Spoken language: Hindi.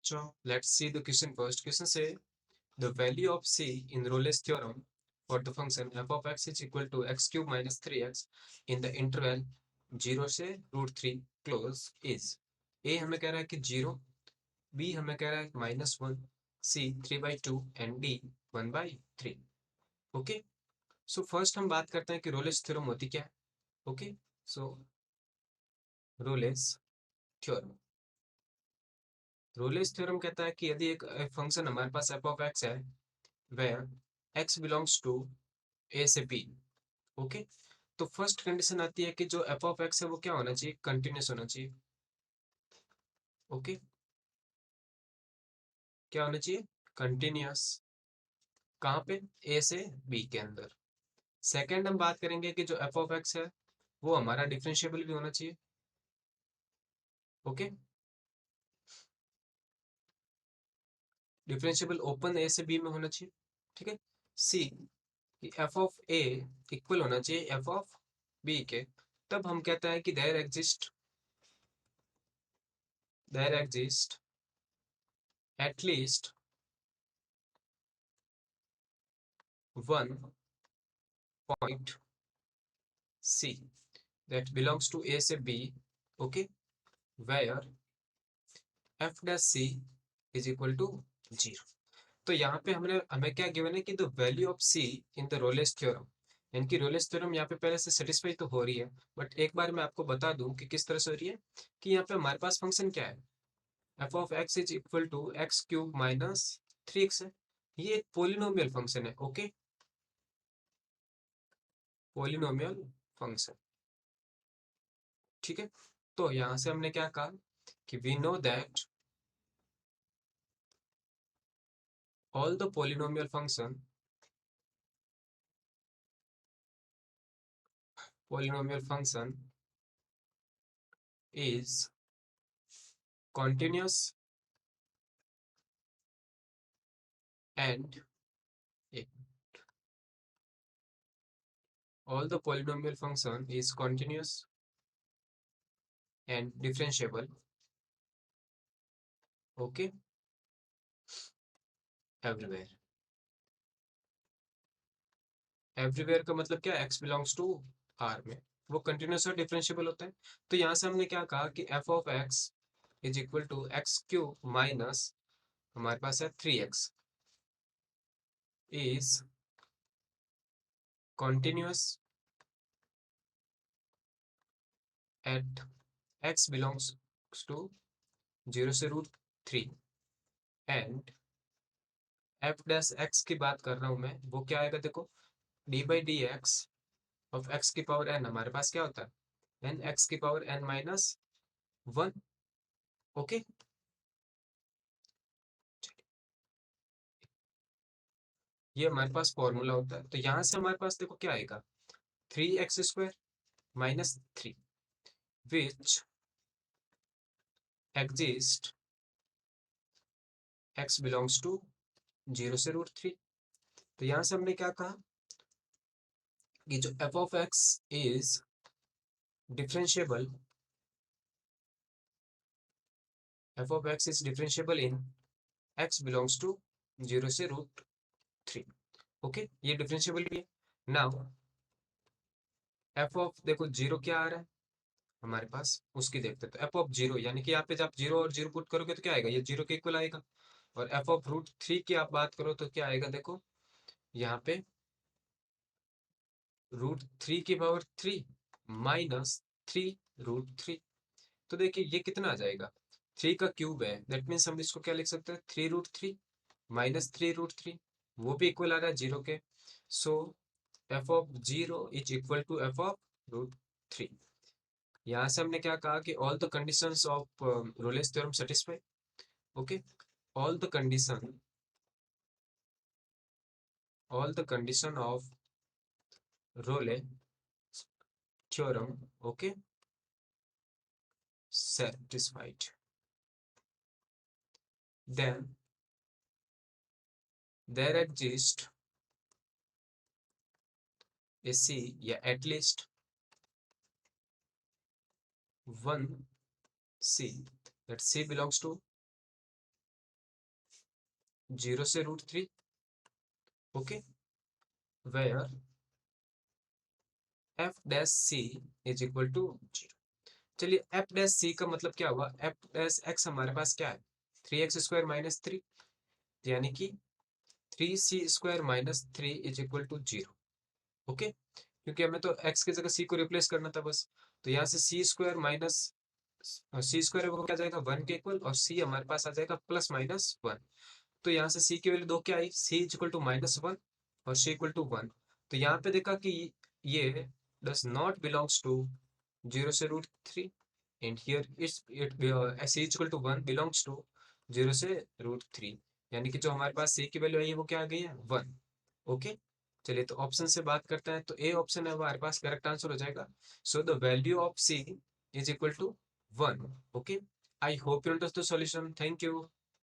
bachcho, let's see the question first. Question say the value of c in Rolle's theorem for the function f of x is equal to x cube minus 3x in the interval 0 से √3 close is a हमें कह रहा है कि 0, b हमें कह रहा है -1, c 3/2 and d 1/3. Okay, so first हम बात करते हैं कि रोलेस थ्योरम होती क्या है. ओके, सो रोलेस थ्योरम रोलेस थ्योरम कहता है कि यदि एक फंक्शन हमारे पास f of x है where x belongs to a से b. ओके, तो फर्स्ट कंडीशन आती है कि जो f of x है वो क्या होना चाहिए, कंटिन्यूस होना चाहिए. ओके, क्या होना चाहिए, कंटिन्यूस. कहाँ पे, a से b के अंदर. सेकंड हम बात करेंगे कि जो f of x है वो हमारा डिफरेंशिएबल भी होना चाहिए. ओके, डिफरेंशिएबल ओपन a से b में होना चाहिए. ठीक है. सी कि f of a इक्वल होना चाहिए f of b के. तब हम कहते हैं कि there exist at least one point C that belongs to A से B. Okay, where f dash C is equal to 0. तो यहाँ पे हमें क्या गिवन है कि the value of C in the Rolle's theorem, यानी कि रोलेस थ्योरम यहाँ पे पहले से सेटिस्फाई तो हो रही है, बट एक बार मैं आपको बता दूं कि किस तरह से हो रही है. कि यहाँ पे हमारे पास फंक्शन क्या है, f of x is equal to x cube minus 3x है. ये एक पोलिनोमियल फंक्शन है. Okay, polynomial function. ठीक है, तो यहां से हमने क्या कहा कि we know that all the polynomial function is continuous and all the polynomial function is continuous and differentiable. Okay, everywhere. Everywhere का मतलब क्या, x बिलोंग्स टू r में वो कंटिन्यूस और डिफरेंशिएबल होता है. तो यहाँ से हमने क्या कहा कि f of x is equal to x cube minus हमारे पास है 3x is continuous at x belongs to 0 से √3 एंड f डैश x की बात कर रहा हूं मैं, वो क्या आएगा देखो, d by D x of x की पावर n हमारे पास क्या होता है, n x की पावर n माइनस 1. ओके, ये हमारे पास फॉर्मूला होता है. तो यहां से हमारे पास देखो क्या आएगा, 3x² minus 3 which exist x belongs to 0 से √3. तो यहां से हमने क्या कहा कि जो f of x is differentiable, f of x is differentiable in x belongs to 0 से √3. ओके, ये डिफरेंशिएबल भी है. नाउ f of देखो 0 क्या आ रहा है हमारे पास, उसकी देखते. तो f of 0 यानी कि यहाँ पे जब 0 और 0 पुट करोगे तो क्या आएगा, ये 0 के इक्वल आएगा. और f of √3 की आप बात करो तो क्या आएगा देखो, यहाँ पे √3 की पावर 3 माइनस 3 √3. तो देखिए ये कितना आ जाएगा, 3 का क्यूब है, दैट मीन्स हम इसको क्या लिख सकते हैं, 3 √3 माइनस 3 √3, वो भी इक्वल आ रहा है 0 के. So f of 0 is equal to f of √3. यहाँ से हमने क्या कहा कि all the conditions of Rolle's theorem satisfy. Okay, all the condition of Rolle theorem, okay, satisfied, then there exists a C या at least one C that C belongs to 0 से √3, okay, where f dash c is equal to 0। चलिए एफ डैश सी का मतलब क्या हुआ, एफ डैश एक्स हमारे पास क्या है, 3x² - 3, यानी कि 3c² - 3 is equal to 0, okay, क्योंकि हमें तो x की जगह c को रिप्लेस करना था बस। तो यहाँ से c² वो क्या जाएगा 1 के इक्वल, और c हमारे पास आ जाएगा +-1। तो यहाँ से c की वैल्यू 2 क्या आई, c इक्वल टू -1 और c इक्वल टू 1। तो यहाँ पे देखा कि ये डज नॉट बिलोंग्स टू 0 से √3, and here c equal to 1 belongs to 0 से √3, यानी कि जो हमारे पास c की वैल्यू आई है वो क्या आ गई है 1, ओके। चलिए तो ऑप्शन से बात करते हैं, तो ए ऑप्शन है हमारे पास करेक्ट आंसर हो जाएगा। So the value of c is equal to 1, okay. I hope you understood the solution, thank you.